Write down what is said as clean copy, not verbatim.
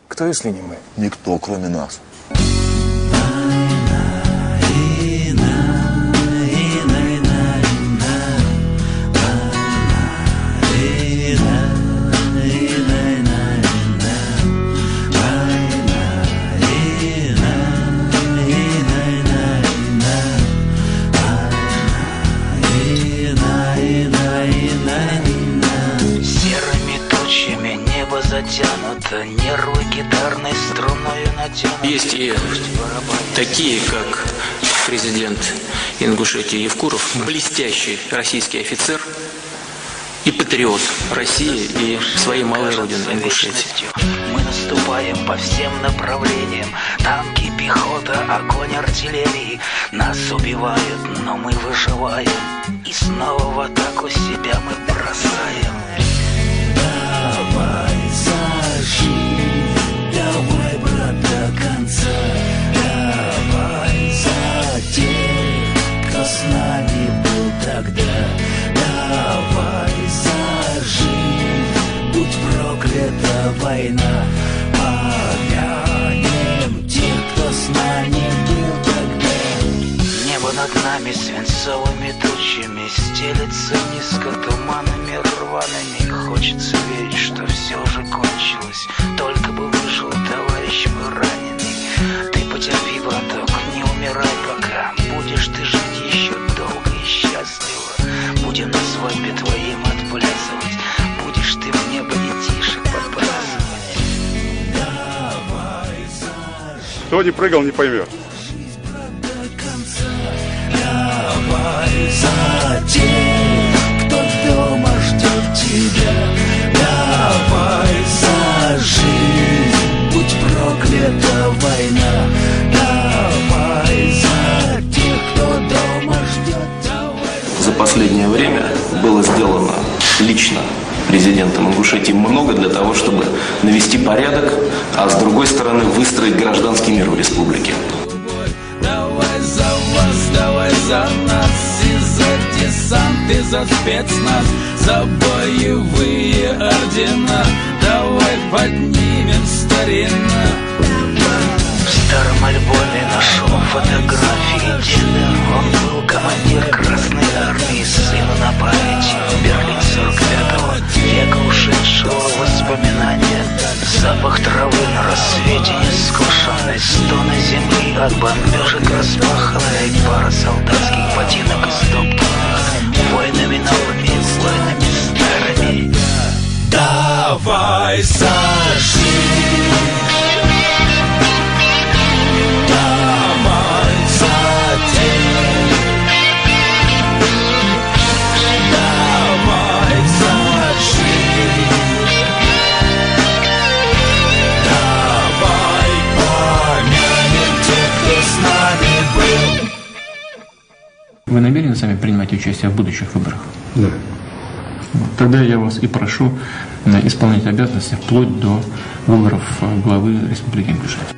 Кто, если не мы? Никто, кроме нас. Затянуто, нервы гитарной струною натянуты. Есть и такие, как президент Ингушетии Евкуров, блестящий российский офицер и патриот России и своей малой родины Ингушетии. Мы наступаем по всем направлениям. Танки, пехота, огонь артиллерии. Нас убивают, но мы выживаем. И снова в атаку себя мы бросаем. Давай зажги, давай, брат, до конца. Давай за тех, кто с нами был тогда. Давай зажги, будь проклята война. Помянем тех, кто с нами был тогда. Небо над нами свинцовыми тучами стелется низко туманами рваными. Хочется верить, что все уже кончилось. Только бы выжил товарищ мой раненый. Ты потерпи, браток, не умирай пока. Будешь ты жить еще долго и счастливо. Будем на свадьбе твоим отплясывать. Будешь ты в небо детишек подбрасывать. Кто не прыгал, не поймет. Давай за тех, кто дома ждет тебя. Давай за жизнь, будь проклята война. Давай за тех, кто дома ждет. За последнее время было сделано лично президентом Ингушетии много для того, чтобы навести порядок, а с другой стороны выстроить гражданский мир в республике. Давай за вас, давай за нас, и за десант, и за спецназ, за боевые ордена. Давай поднимем старина. В старом альбоме нашел фотографии деда. Он был командир Красной Армии, сыну на память. Берлин 45-го, века ушедшего воспоминания. Запах травы на рассвете нескошенной, стоны земли от бомбежек распаханной, пара солдатских ботинок истоптанных войнами новыми, войнами старыми. Давай зажги. Давай за тех. Давай зажги. Давай помянем тех, кто с нами был. Вы намерены сами принимать участие в будущих выборах? Да. Тогда я вас и прошу исполнять обязанности вплоть до выборов главы Республики Ингушетия.